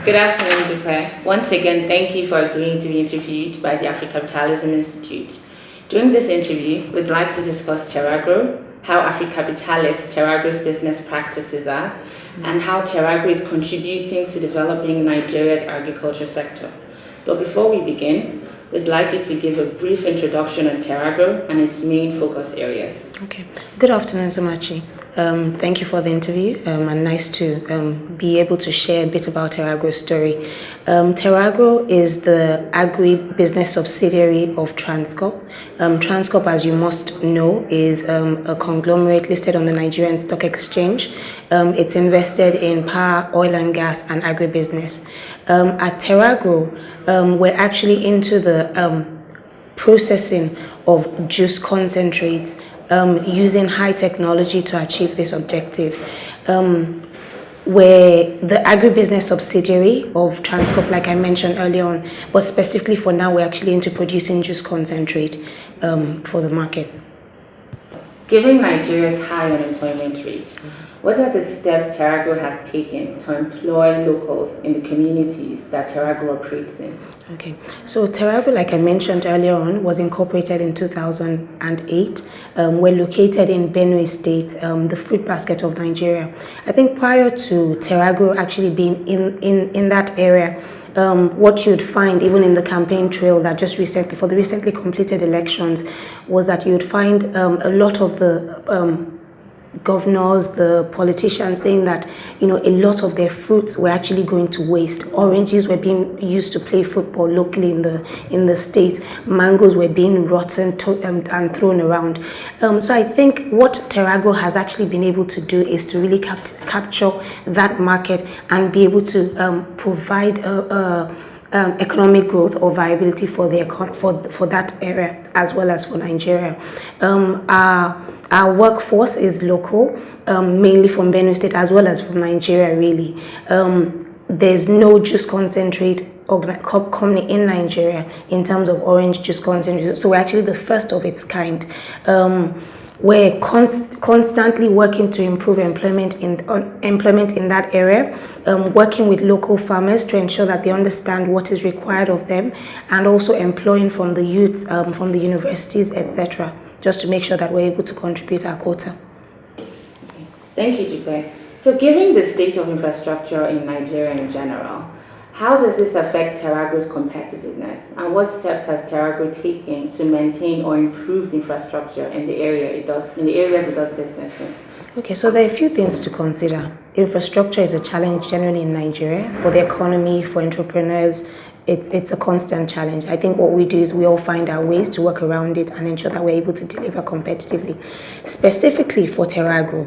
Good afternoon, Dupe. Once again, thank you for agreeing to be interviewed by the Africapitalism Institute. During this interview, we'd like to discuss Teragro, how Africapitalists Teragro's business practices are, and how Teragro is contributing to developing Nigeria's agriculture sector. But before we begin, we'd like you to give a brief introduction on Teragro and its main focus areas. Okay. Good afternoon, Somachi. Thank you for the interview, and nice to be able to share a bit about Teragro's story. Teragro is the agri-business subsidiary of Transcorp. Transcorp, as you must know, is a conglomerate listed on the Nigerian Stock Exchange. It's invested in power, oil and gas, and agribusiness. At Teragro, we're actually into the processing of juice concentrates, using high technology to achieve this objective. We're the agribusiness subsidiary of Transcorp, like I mentioned earlier on, but specifically for now, we're actually into producing juice concentrate for the market. Given Nigeria's high unemployment rate, what are the steps Teragro has taken to employ locals in the communities that Teragro operates in? Okay, so Teragro, like I mentioned earlier on, was incorporated in 2008. We're located in Benue State, the fruit basket of Nigeria. I think prior to Teragro actually being in that area, what you'd find even in the campaign trail that just recently, for the recently completed elections, was that you'd find a lot of the governors, the politicians saying that, a lot of their fruits were actually going to waste. Oranges were being used to play football locally in the state. Mangoes were being rotten and thrown around. So I think what Teragro has actually been able to do is to really capture that market and be able to provide economic growth or viability for that area as well as for Nigeria. Our workforce is local, mainly from Benue State as well as from Nigeria, really. There's no juice concentrate company in Nigeria in terms of orange juice concentrate. So we're actually the first of its kind. We're constantly working to improve employment in that area, working with local farmers to ensure that they understand what is required of them, and also employing from the youths, from the universities, etc., just to make sure that we're able to contribute our quota. Thank you, Dupe. So given the state of infrastructure in Nigeria in general, how does this affect Teragro's competitiveness, and what steps has Teragro taken to maintain or improve the infrastructure in the areas it does business in? Okay, so there are a few things to consider. Infrastructure is a challenge generally in Nigeria for the economy, for entrepreneurs. It's a constant challenge. I think what we do is we all find our ways to work around it and ensure that we're able to deliver competitively. Specifically for Teragro,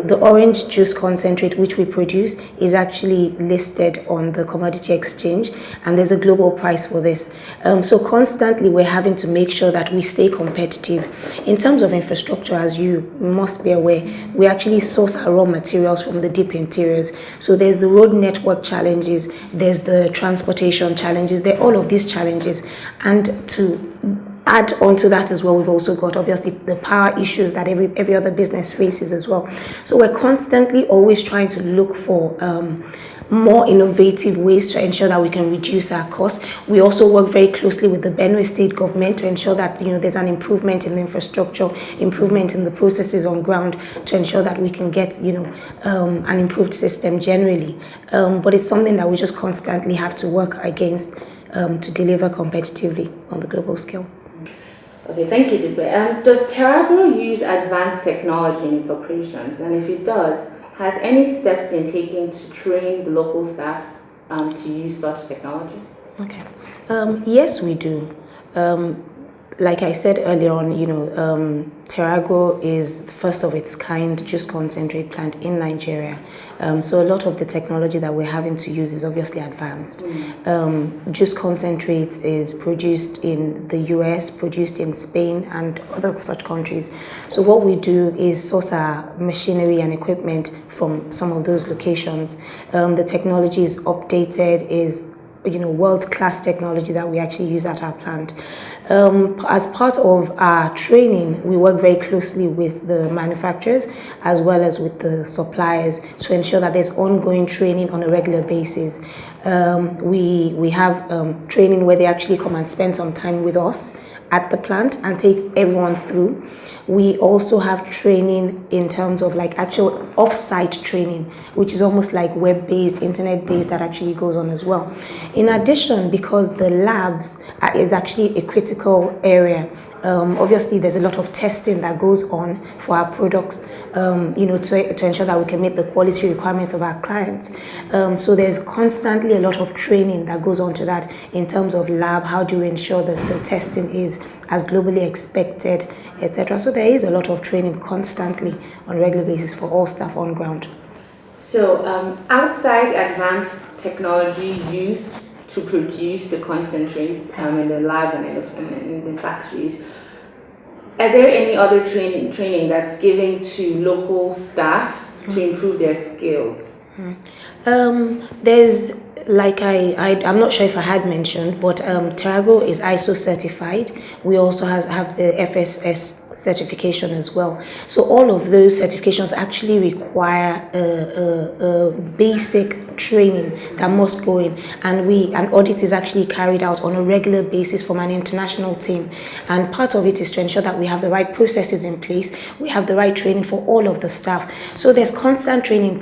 the orange juice concentrate which we produce is actually listed on the commodity exchange, and there's a global price for this. So constantly we're having to make sure that we stay competitive. In terms of infrastructure, as you must be aware, we actually source our raw materials from the deep interiors. So there's the road network challenges, there's the transportation challenges, there are all of these challenges, and to add on to that as well, we've also got obviously the power issues that every other business faces as well. So we're constantly always trying to look for more innovative ways to ensure that we can reduce our costs. We also work very closely with the Benue State government to ensure that there's an improvement in the infrastructure, improvement in the processes on ground to ensure that we can get an improved system generally. But it's something that we just constantly have to work against to deliver competitively on the global scale. Okay, thank you, Dupe. Does Teragro use advanced technology in its operations? And if it does, has any steps been taken to train the local staff to use such technology? Okay. Yes, we do. Like I said earlier on, Teragro is the first of its kind juice concentrate plant in Nigeria. So a lot of the technology that we're having to use is obviously advanced. Juice concentrate is produced in the US, produced in Spain and other such countries. So what we do is source our machinery and equipment from some of those locations. The technology is updated, is world-class technology that we actually use at our plant. As part of our training, we work very closely with the manufacturers as well as with the suppliers to ensure that there's ongoing training on a regular basis. We have training where they actually come and spend some time with us at the plant and take everyone through. We also have training in terms of like actual off-site training, which is almost like web-based, internet-based, that actually goes on as well. In addition, because the labs is actually a critical area, obviously there's a lot of testing that goes on for our products, to ensure that we can meet the quality requirements of our clients. So there's constantly a lot of training that goes on to that in terms of lab, how do we ensure that the testing is as globally expected, etc. So there is a lot of training constantly on a regular basis for all staff on ground. So outside advanced technology used to produce the concentrates in the labs and in the factories, are there any other training that's given to local staff to improve their skills? There's, like I'm not sure if I had mentioned, but Teragro is ISO certified. We also have the FSS certification as well. So all of those certifications actually require a basic training that must go in, and an audit is actually carried out on a regular basis from an international team. And part of it is to ensure that we have the right processes in place, we have the right training for all of the staff. So there's constant training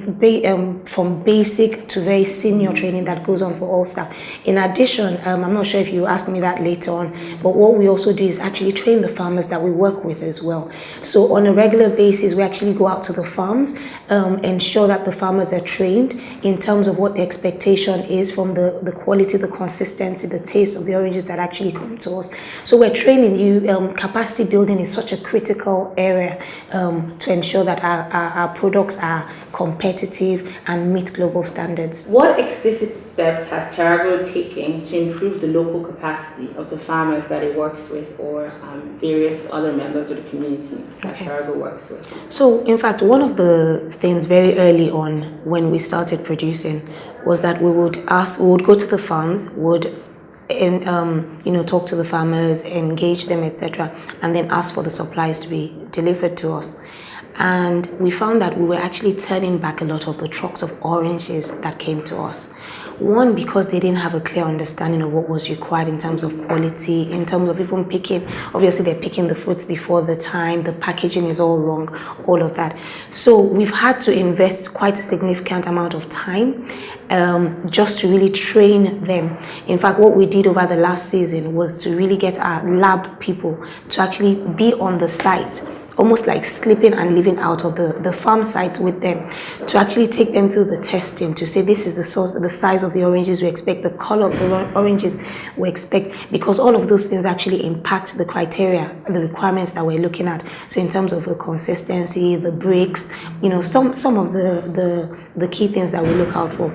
from basic to very senior training that goes on for all staff. In addition, I'm not sure if you ask me that later on, but what we also do is actually train the farmers that we work with as well. So on a regular basis, we actually go out to the farms, ensure that the farmers are trained in terms of what the expectation is from the quality, the consistency, the taste of the oranges that actually come to us. So we're training you. Capacity building is such a critical area to ensure that our products are competitive and meet global standards. What explicit steps has Teragro taken to improve the local capacity of the farmers that it works with, or various other members of the community that Teragro works with? So, in fact, one of the things very early on when we started producing was that we would go to the farms, talk to the farmers, engage them, etc., and then ask for the supplies to be delivered to us. And we found that we were actually turning back a lot of the trucks of oranges that came to us. One, because they didn't have a clear understanding of what was required in terms of quality, in terms of even picking. Obviously, they're picking the fruits before the time, the packaging is all wrong, all of that. So we've had to invest quite a significant amount of time just to really train them. In fact, what we did over the last season was to really get our lab people to actually be on the site, almost like sleeping and living out of the farm sites with them, to actually take them through the testing, to say this is the size of the oranges we expect, the color of the oranges we expect, because all of those things actually impact the criteria, the requirements that we're looking at. So in terms of the consistency, the breaks, some of the key things that we look out for.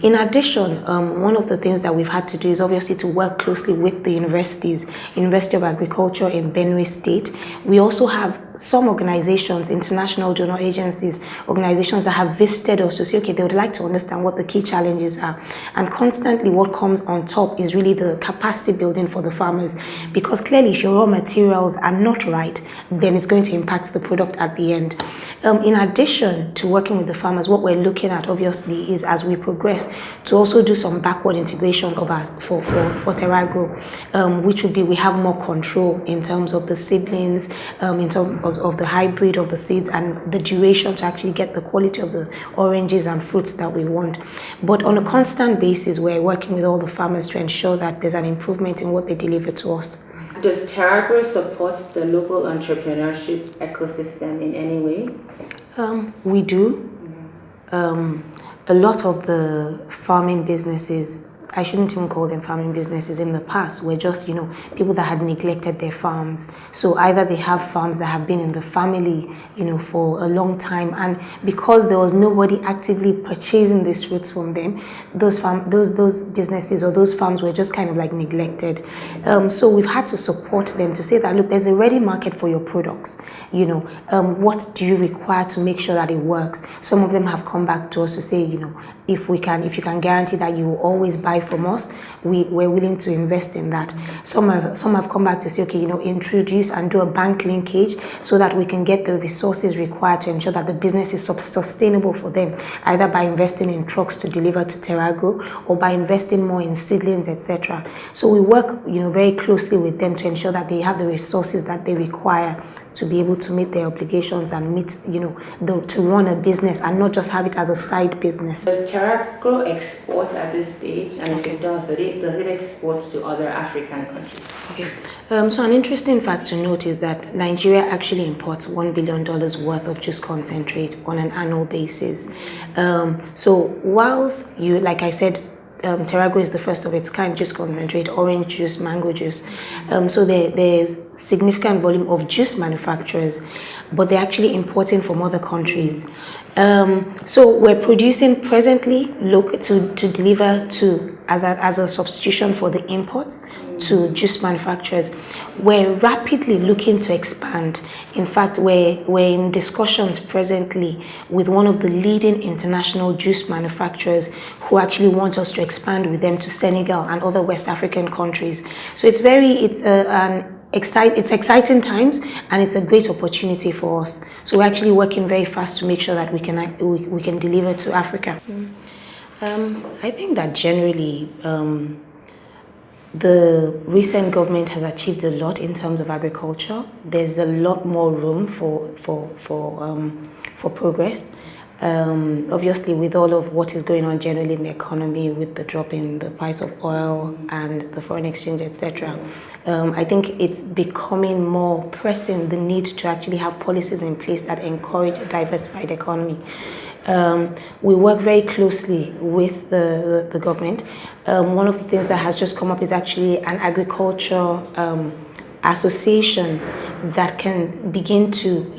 In addition, one of the things that we've had to do is obviously to work closely with the universities, University of Agriculture in Benue State. We also have some organizations, international donor agencies, organizations that have visited us to say, okay, they would like to understand what the key challenges are. And constantly what comes on top is really the capacity building for the farmers, because clearly if your raw materials are not right, then it's going to impact the product at the end. In addition to working with the farmers, what we're looking at obviously is, as we progress, to also do some backward integration of us for Teragro, which would be, we have more control in terms of the seedlings, in terms of the hybrid of the seeds, and the duration to actually get the quality of the oranges and fruits that we want. But on a constant basis, we're working with all the farmers to ensure that there's an improvement in what they deliver to us. Does Teragro support the local entrepreneurship ecosystem in any way? We do. A lot of the farming businesses, I shouldn't even call them farming businesses, in the past were just, people that had neglected their farms. So either they have farms that have been in the family, for a long time, and because there was nobody actively purchasing these fruits from them, those businesses or those farms were just kind of like neglected. So we've had to support them to say that, look, there's a ready market for your products. What do you require to make sure that it works? Some of them have come back to us to say, if you can guarantee that you will always buy buy from us, we're willing to invest in that. Some have come back to say, okay, introduce and do a bank linkage so that we can get the resources required to ensure that the business is sustainable for them, either by investing in trucks to deliver to Teragro or by investing more in seedlings, etc. So we work, very closely with them to ensure that they have the resources that they require to be able to meet their obligations and meet, to run a business and not just have it as a side business. Does Teragro export at this stage? And if it does, does it export to other African countries? Okay. So an interesting fact to note is that Nigeria actually imports $1 billion worth of juice concentrate on an annual basis. So whilst like I said, Teragro is the first of its kind juice concentrate, orange juice, mango juice. So there's significant volume of juice manufacturers, but they're actually importing from other countries. So we're producing presently to deliver to as a substitution for the imports to juice manufacturers. We're rapidly looking to expand. In fact, we're in discussions presently with one of the leading international juice manufacturers who actually want us to expand with them to Senegal and other West African countries. So it's exciting times, and it's a great opportunity for us. So we're actually working very fast to make sure that we can deliver to Africa. I think that generally the recent government has achieved a lot in terms of agriculture. There's a lot more room for progress. Obviously, with all of what is going on generally in the economy, with the drop in the price of oil and the foreign exchange, etc., I think it's becoming more pressing, the need to actually have policies in place that encourage a diversified economy. We work very closely with the government. One of the things that has just come up is actually an agriculture association that can begin to,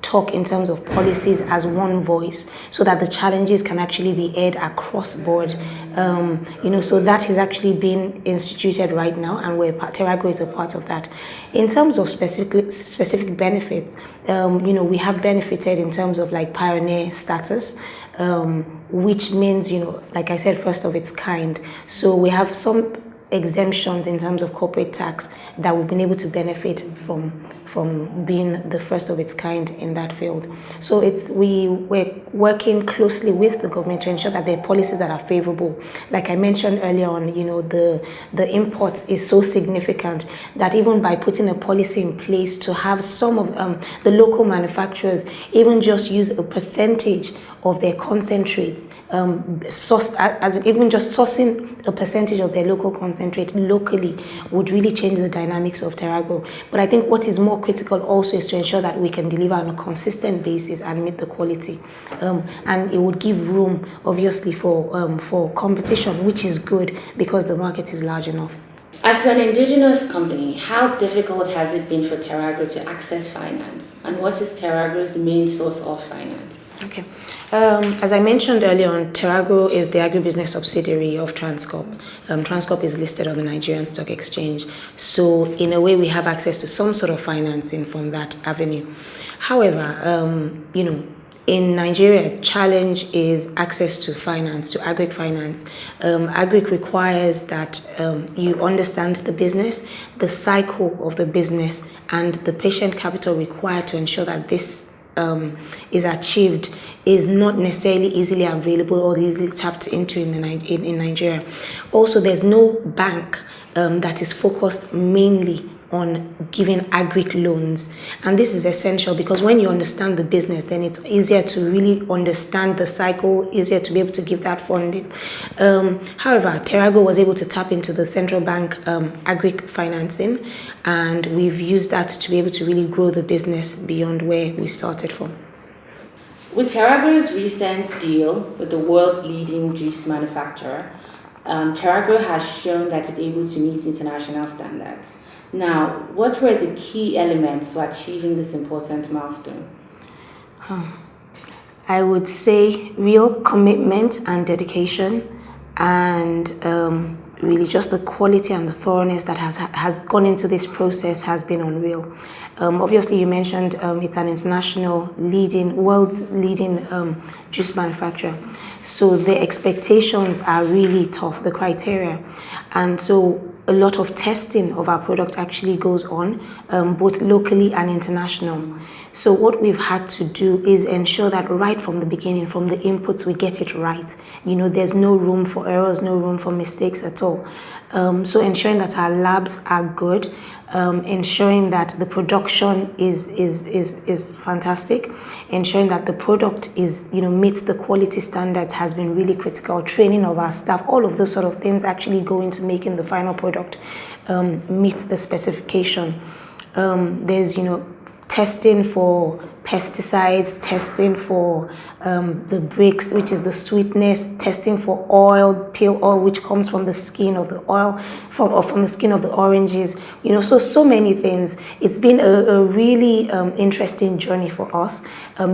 talk in terms of policies as one voice, so that the challenges can actually be aired across board. So that is actually being instituted right now, and Teragro is a part of that. In terms of specific benefits, we have benefited in terms of like pioneer status, which means, like I said, first of its kind. So we have some exemptions in terms of corporate tax that we've been able to benefit from being the first of its kind in that field. So we're working closely with the government to ensure that there are policies that are favorable. Like I mentioned earlier on, the imports is so significant that even by putting a policy in place to have some of the local manufacturers even just use a percentage of their concentrates, even just sourcing a percentage of their local concentrate locally would really change the dynamics of Teragro. But I think what is more critical also is to ensure that we can deliver on a consistent basis and meet the quality. And it would give room, obviously, for competition, which is good because the market is large enough. As an indigenous company, how difficult has it been for Teragro to access finance? And what is Teragro's main source of finance? Okay. As I mentioned earlier on, Teragro is the agribusiness subsidiary of Transcorp. Transcorp is listed on the Nigerian Stock Exchange. So in a way, we have access to some sort of financing from that avenue. However, in Nigeria, challenge is access to finance, to agric finance. Agric requires that you understand the business, the cycle of the business, and the patient capital required to ensure that this is achieved is not necessarily easily available or easily tapped into in Nigeria. Also, there's no bank that is focused mainly on giving agric loans, and this is essential because when you understand the business, then it's easier to really understand the cycle, easier to be able to give that funding. However, Teragro was able to tap into the central bank agric financing, and we've used that to be able to really grow the business beyond where we started from. With Teragro's recent deal with the world's leading juice manufacturer, Teragro has shown that it's able to meet international standards. Now, what were the key elements to achieving this important milestone? I would say real commitment and dedication, and really just the quality and the thoroughness that has gone into this process has been unreal. Obviously, you mentioned it's an international world's leading juice manufacturer. So the expectations are really tough, the criteria. And so a lot of testing of our product actually goes on, both locally and international. So what we've had to do is ensure that right from the beginning, from the inputs, we get it right. There's no room for errors, no room for mistakes at all. So ensuring that our labs are good, ensuring that the production is fantastic, ensuring that the product is meets the quality standards has been really critical. Training of our staff, all of those sort of things actually go into making the final product meet the specification. There's testing for pesticides, testing for the bricks, which is the sweetness, testing for oil, pale oil, which comes from the skin of the oil, from the skin of the oranges. So many things. It's been a really interesting journey for us,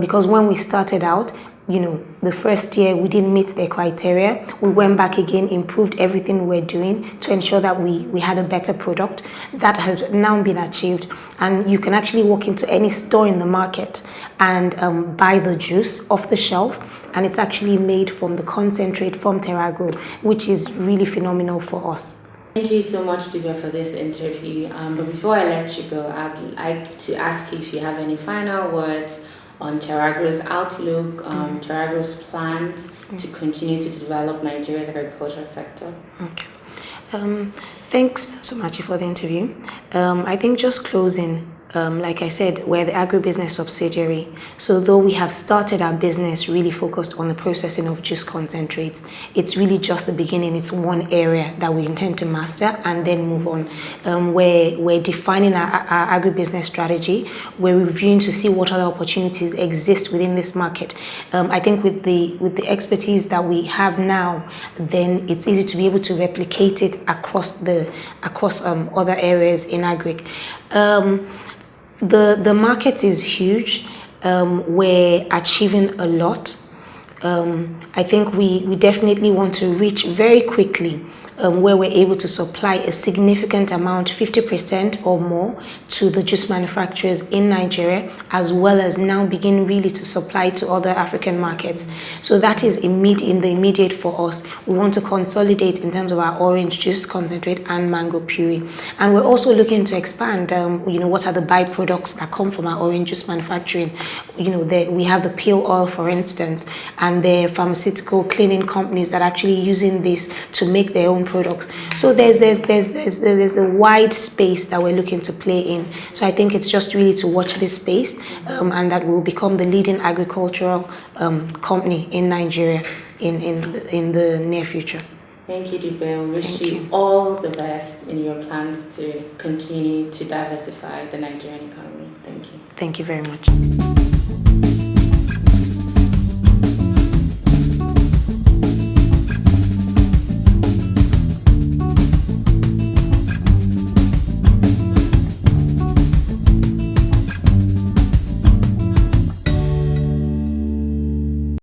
because when we started out, the first year we didn't meet the criteria. We went back again, improved everything we're doing to ensure that we had a better product. That has now been achieved, and you can actually walk into any store in the market and buy the juice off the shelf, and it's actually made from the concentrate from Teragro, which is really phenomenal for us. Thank you so much, Dupe, for this interview. But before I let you go, I'd like to ask you if you have any final words on Teragro's outlook, Teragro's plans to continue to develop Nigeria's agricultural sector. Okay. Thanks so much for the interview. I think just closing, like I said, we're the agribusiness subsidiary. So though we have started our business really focused on the processing of juice concentrates, it's really just the beginning. It's one area that we intend to master and then move on. We're defining our agribusiness strategy. We're reviewing to see what other opportunities exist within this market. I think with the expertise that we have now, then it's easy to be able to replicate it across other areas in agric. The market is huge. We're achieving a lot. I think we definitely want to reach very quickly where we're able to supply a significant amount, 50% or more, to the juice manufacturers in Nigeria, as well as now begin really to supply to other African markets. So that is in the immediate for us. We want to consolidate in terms of our orange juice concentrate and mango puree. And we're also looking to expand, what are the byproducts that come from our orange juice manufacturing. We have the pale oil, for instance, and the pharmaceutical cleaning companies that are actually using this to make their own products. So there's a wide space that we're looking to play in. So I think it's just really to watch this space, and that we'll become the leading agricultural company in Nigeria in the near future. Thank you, Dupe. We wish you all the best in your plans to continue to diversify the Nigerian economy. Thank you. Thank you very much.